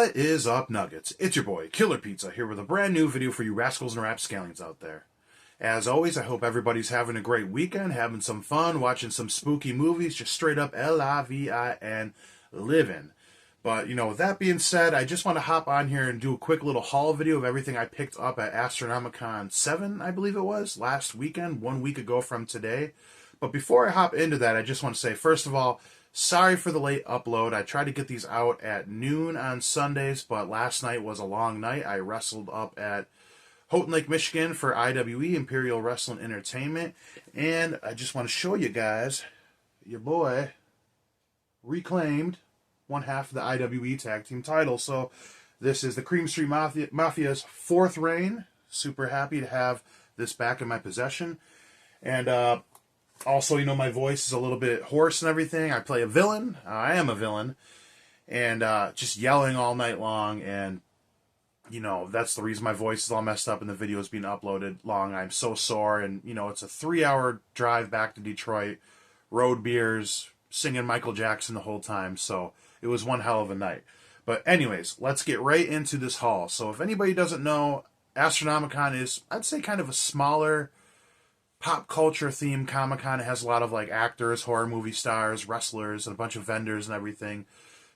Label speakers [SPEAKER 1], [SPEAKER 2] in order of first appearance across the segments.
[SPEAKER 1] What is up, Nuggets? It's your boy, Killer Pizza, here with a brand new video for you rascals and rapscallions out there. As always, I hope everybody's having a great weekend, having some fun, watching some spooky movies, just straight up L-I-V-I-N, living. But, with that being said, I just want to hop on here and do a quick little haul video of everything I picked up at Astronomicon 7, I believe it was, last weekend, 1 week ago from today. But before I hop into that, I just want to say, first of all, sorry for the late upload. I try to get these out at noon on Sundays, but last night was a long night. I wrestled up at Houghton Lake, Michigan for IWE, Imperial Wrestling Entertainment. And I just want to show you guys, your boy reclaimed one half of the IWE Tag Team title. So this is the Cream Street Mafia's 4th reign. Super happy to have this back in my possession. And also, my voice is a little bit hoarse and everything. I play a villain. I am a villain. And just yelling all night long. And, that's the reason my voice is all messed up and the video is being uploaded long. I'm so sore. And, it's a 3-hour drive back to Detroit. Road beers, singing Michael Jackson the whole time. So it was one hell of a night. But anyways, let's get right into this haul. So if anybody doesn't know, Astronomicon is, I'd say, kind of a smaller pop culture themed Comic-Con. It has a lot of actors, horror movie stars, wrestlers, and a bunch of vendors and everything.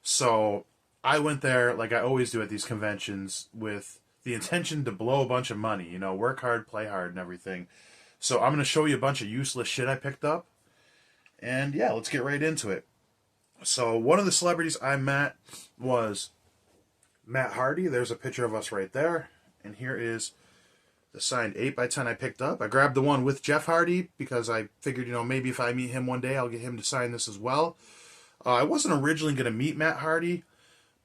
[SPEAKER 1] So I went there, like I always do at these conventions, with the intention to blow a bunch of money. Work hard, play hard, and everything. So I'm going to show you a bunch of useless shit I picked up. And yeah, let's get right into it. So one of the celebrities I met was Matt Hardy. There's a picture of us right there. And here is the signed 8x10 I picked up. I grabbed the one with Jeff Hardy because I figured, maybe if I meet him one day, I'll get him to sign this as well. I wasn't originally going to meet Matt Hardy,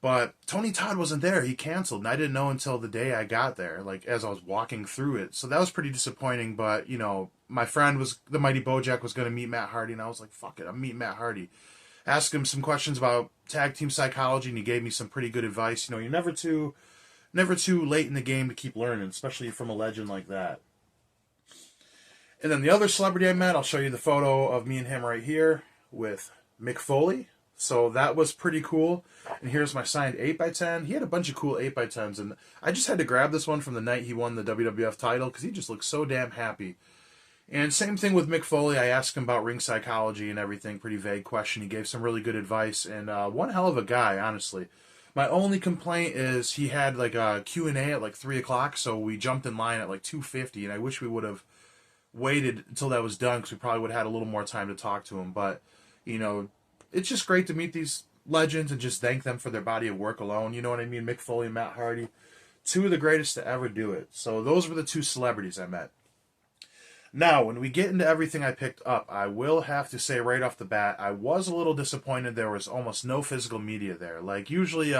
[SPEAKER 1] but Tony Todd wasn't there. He canceled, and I didn't know until the day I got there, as I was walking through it. So that was pretty disappointing, but, my friend the Mighty Bojack was going to meet Matt Hardy, and I was like, fuck it, I'm meeting Matt Hardy. Asked him some questions about tag team psychology, and he gave me some pretty good advice. You're never too late in the game to keep learning, especially from a legend like that. And then the other celebrity I met, I'll show you the photo of me and him right here with Mick Foley. So that was pretty cool. And here's my signed 8x10. He had a bunch of cool 8x10s, and I just had to grab this one from the night he won the WWF title because he just looked so damn happy. And same thing with Mick Foley. I asked him about ring psychology and everything. Pretty vague question. He gave some really good advice, and one hell of a guy, honestly. My only complaint is he had a Q&A at 3 o'clock, so we jumped in line at 2:50, and I wish we would have waited until that was done because we probably would have had a little more time to talk to him. But, it's just great to meet these legends and just thank them for their body of work alone. You know what I mean? Mick Foley and Matt Hardy, two of the greatest to ever do it. So those were the two celebrities I met. Now, when we get into everything I picked up, I will have to say right off the bat, I was a little disappointed there was almost no physical media there. Usually,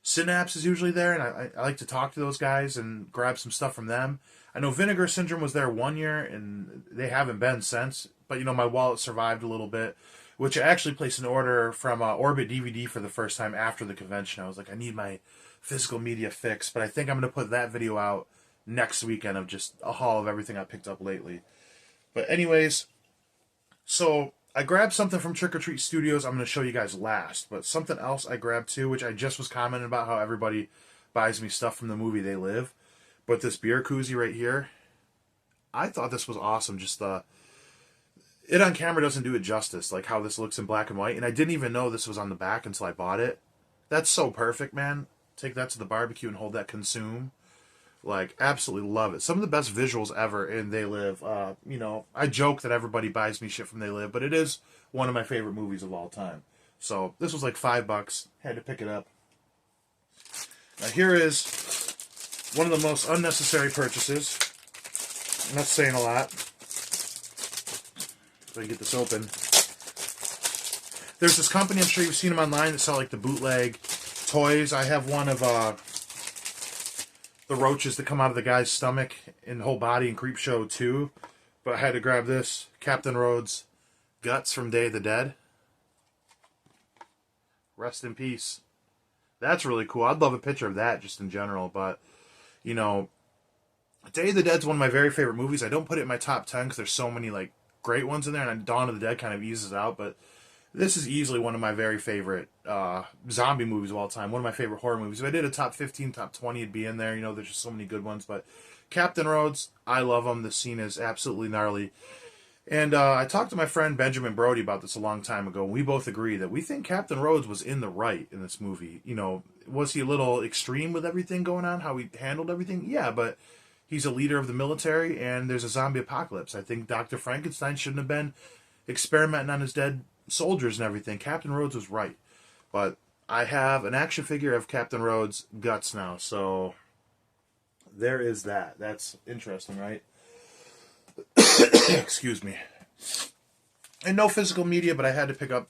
[SPEAKER 1] Synapse is usually there, and I like to talk to those guys and grab some stuff from them. I know Vinegar Syndrome was there 1 year, and they haven't been since. But, my wallet survived a little bit, which I actually placed an order from Orbit DVD for the first time after the convention. I was like, I need my physical media fixed, but I think I'm going to put that video out next weekend of just a haul of everything I picked up lately. But anyways, so I grabbed something from Trick or Treat Studios I'm going to show you guys last. But something else I grabbed too, which I just was commenting about how everybody buys me stuff from the movie They Live. But this beer koozie right here, I thought this was awesome. Just it on camera doesn't do it justice, how this looks in black and white. And I didn't even know this was on the back until I bought it. That's so perfect, man. Take that to the barbecue and hold that consume. Absolutely love it. Some of the best visuals ever in They Live. I joke that everybody buys me shit from They Live, but it is one of my favorite movies of all time. So this was $5. Had to pick it up. Now here is one of the most unnecessary purchases. And that's saying a lot. If I can get this open. There's this company, I'm sure you've seen them online, that sell the bootleg toys. I have one of the roaches that come out of the guy's stomach and whole body in Creepshow 2. But I had to grab this. Captain Rhodes' guts from Day of the Dead. Rest in peace. That's really cool. I'd love a picture of that just in general. But, Day of the Dead's one of my very favorite movies. I don't put it in my top 10 because there's so many, great ones in there. And Dawn of the Dead kind of eases out. But This is easily one of my very favorite zombie movies of all time. One of my favorite horror movies. If I did a top 15, top 20, it'd be in there. You know, there's just so many good ones. But Captain Rhodes, I love him. The scene is absolutely gnarly. And I talked to my friend Benjamin Brody about this a long time ago. And we both agree that we think Captain Rhodes was in the right in this movie. You know, was he a little extreme with everything going on, how he handled everything? Yeah, but he's a leader of the military, and there's a zombie apocalypse. I think Dr. Frankenstein shouldn't have been experimenting on his dead soldiers and everything. Captain Rhodes was right. But I have an action figure of Captain Rhodes' guts now, so there is that. That's interesting, right? Excuse me. And no physical media, but I had to pick up.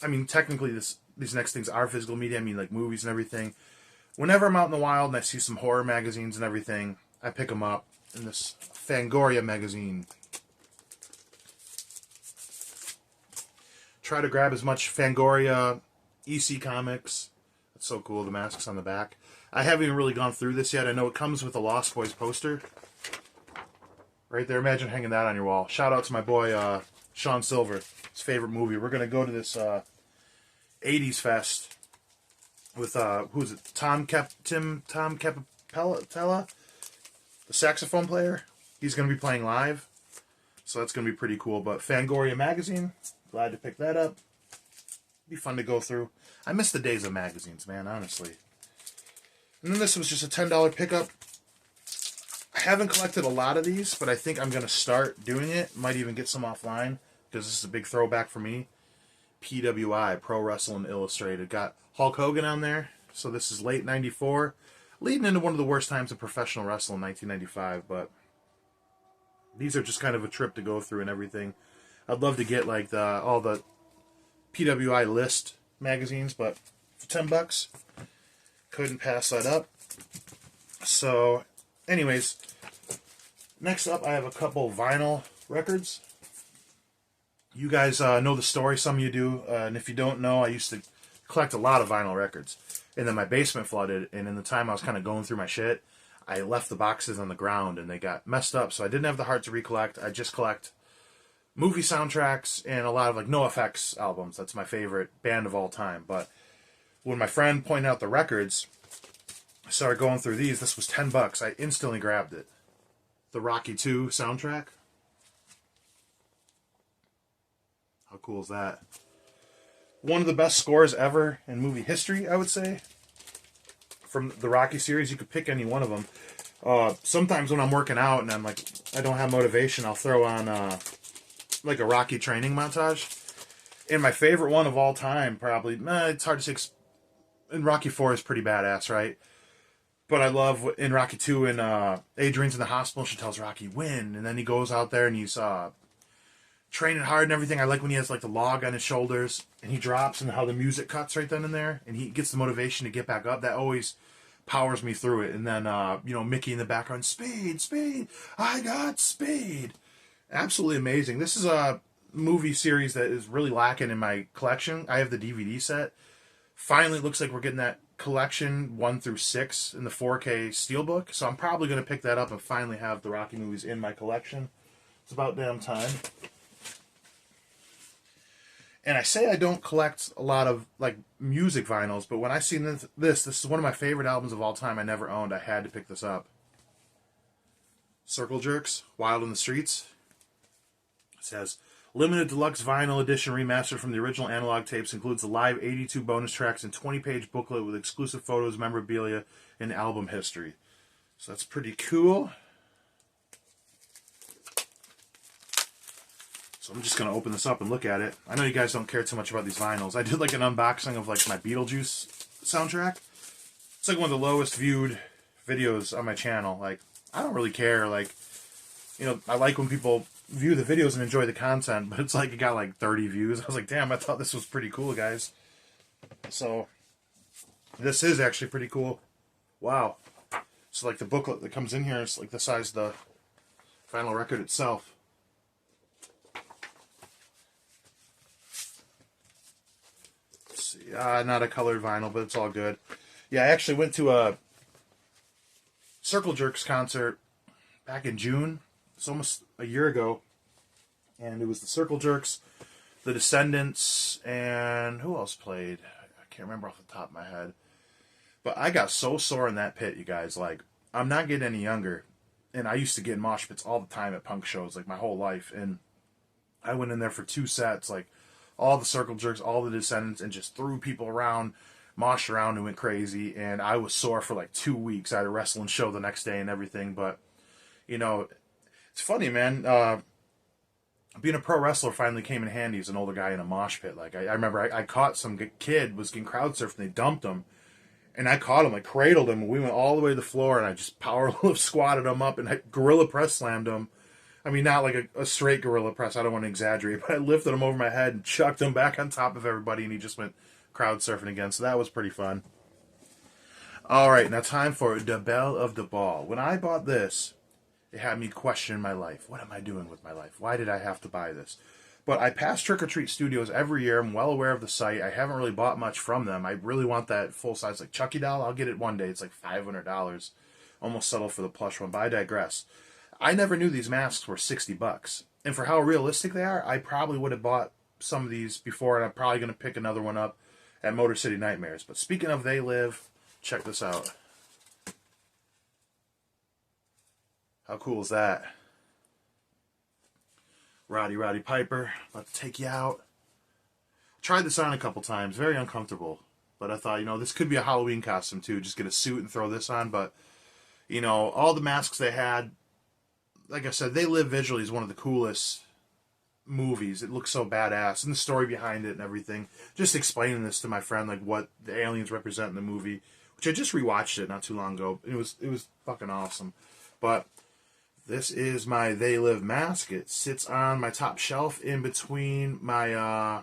[SPEAKER 1] I mean, technically, these next things are physical media. I mean, like movies and everything. Whenever I'm out in the wild and I see some horror magazines and everything, I pick them up. In this Fangoria magazine. Try to grab as much Fangoria, EC Comics. That's so cool, the masks on the back. I haven't even really gone through this yet. I know it comes with a Lost Boys poster. Right there, imagine hanging that on your wall. Shout out to my boy, Sean Silver. His favorite movie. We're going to go to this 80s fest with, who is it? Tom Capella, the saxophone player. He's going to be playing live. So that's going to be pretty cool. But Fangoria magazine, glad to pick that up. Be fun to go through. I miss the days of magazines, man, honestly. And then this was just a $10 pickup. I haven't collected a lot of these, but I think I'm going to start doing it. Might even get some offline, because this is a big throwback for me. PWI, Pro Wrestling Illustrated. Got Hulk Hogan on there. So this is late 94. Leading into one of the worst times of professional wrestling, 1995. But these are just kind of a trip to go through and everything. I'd love to get like all the PWI list magazines, but for $10, couldn't pass that up. So, anyways, next up I have a couple vinyl records. You guys know the story, some of you do, and if you don't know, I used to collect a lot of vinyl records. And then my basement flooded, and in the time I was kind of going through my shit, I left the boxes on the ground and they got messed up, so I didn't have the heart to recollect. I just collect movie soundtracks and a lot of like NoFX albums. That's my favorite band of all time. But when my friend pointed out the records, I started going through these. This was $10. I instantly grabbed it. The Rocky II soundtrack. How cool is that? One of the best scores ever in movie history, I would say. From the Rocky series, you could pick any one of them. Sometimes when I'm working out and I'm like, I don't have motivation, I'll throw on like a Rocky training montage. And my favorite one of all time, probably, it's hard to say, and Rocky 4 is pretty badass, right? But I love in Rocky 2, and Adrian's in the hospital, she tells Rocky, win. And then he goes out there and he's training hard and everything. I like when he has like the log on his shoulders and he drops and how the music cuts right then and there. And he gets the motivation to get back up. That always powers me through it. And then, Mickey in the background, Spade, Spade, I got Spade. Absolutely amazing. This is a movie series that is really lacking in my collection. I have the DVD set. Finally, it looks like we're getting that collection 1 through 6 in the 4K Steelbook. So I'm probably going to pick that up and finally have the Rocky movies in my collection. It's about damn time. And I say I don't collect a lot of like music vinyls, but when I seen this is one of my favorite albums of all time I never owned. I had to pick this up. Circle Jerks, Wild in the Streets. It says, limited deluxe vinyl edition remastered from the original analog tapes, includes the live 82 bonus tracks and 20-page booklet with exclusive photos, memorabilia, and album history. So that's pretty cool. So I'm just going to open this up and look at it. I know you guys don't care too much about these vinyls. I did like an unboxing of like my Beetlejuice soundtrack. It's like one of the lowest viewed videos on my channel. Like, I don't really care. Like, I like when people view the videos and enjoy the content, but it's like it got like 30 views. I was like, damn, I thought this was pretty cool, guys. So this is actually pretty cool. Wow. So like the booklet that comes in here is like the size of the vinyl record itself. Not a colored vinyl, but it's all good. Yeah, I actually went to a Circle Jerks concert back in June. It's almost a year ago. And it was the Circle Jerks The Descendants, and who else played? I can't remember off the top of my head. But I got so sore in that pit, you guys. Like, I'm not getting any younger. And I used to get in mosh pits all the time at punk shows, like my whole life. And I went in there for 2 sets, like all the Circle Jerks, all the Descendants, and just threw people around, moshed around and went crazy. And I was sore for like 2 weeks. I had a wrestling show the next day and everything. But, you know, it's funny, man. Being a pro wrestler finally came in handy as an older guy in a mosh pit. Like, I remember I caught some kid was getting crowd surfed and they dumped him. And I caught him, I cradled him, and we went all the way to the floor, and I just power lift squatted him up, and I gorilla press slammed him. I mean, not like a straight gorilla press, I don't want to exaggerate, but I lifted him over my head and chucked him back on top of everybody, and he just went crowd surfing again, so that was pretty fun. Alright, now time for the Belle of the Ball. When I bought this, it had me question my life. What am I doing with my life? Why did I have to buy this? But I pass Trick or Treat Studios every year. I'm well aware of the site. I haven't really bought much from them. I really want that full-size like Chucky doll. I'll get it one day. It's like $500. Almost settled for the plush one, but I digress. I never knew these masks were $60. And for how realistic they are, I probably would have bought some of these before, and I'm probably going to pick another one up at Motor City Nightmares. But speaking of They Live, check this out. How cool is that? Roddy Piper, about to take you out. Tried this on a couple times, very uncomfortable. But I thought, this could be a Halloween costume too. Just get a suit and throw this on. But, all the masks they had, like I said, They Live visually is one of the coolest movies. It looks so badass. And the story behind it and everything. Just explaining this to my friend, like what the aliens represent in the movie. Which I just rewatched it not too long ago. It was fucking awesome. But this is my They Live mask. It sits on my top shelf in between my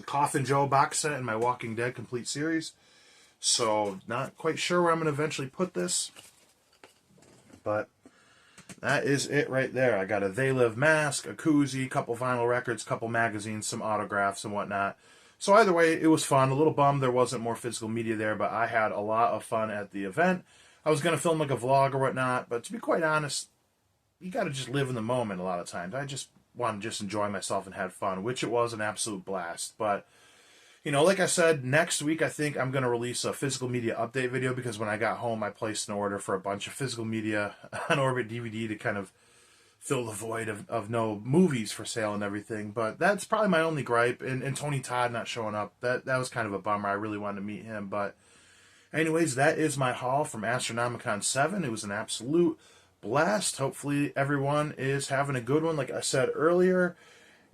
[SPEAKER 1] Coffin Joe box set and my Walking Dead complete series. So, not quite sure where I'm going to eventually put this. But that is it right there. I got a They Live mask, a koozie, couple vinyl records, couple magazines, some autographs and whatnot. So either way, it was fun. A little bummed there wasn't more physical media there, but I had a lot of fun at the event. I was going to film like a vlog or whatnot, but to be quite honest, you got to just live in the moment a lot of times. I just want to just enjoy myself and have fun, which it was an absolute blast. But, like I said, next week I think I'm going to release a physical media update video because when I got home, I placed an order for a bunch of physical media on Orbit DVD to kind of fill the void of no movies for sale and everything. But that's probably my only gripe. And Tony Todd not showing up, that was kind of a bummer. I really wanted to meet him, but anyways, that is my haul from Astronomicon 7. It was an absolute blast. Hopefully everyone is having a good one, like I said earlier.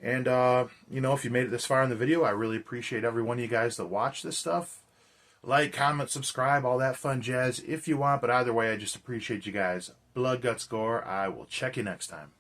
[SPEAKER 1] And, if you made it this far in the video, I really appreciate every one of you guys that watch this stuff. Like, comment, subscribe, all that fun jazz if you want. But either way, I just appreciate you guys. Blood, guts, gore. I will check you next time.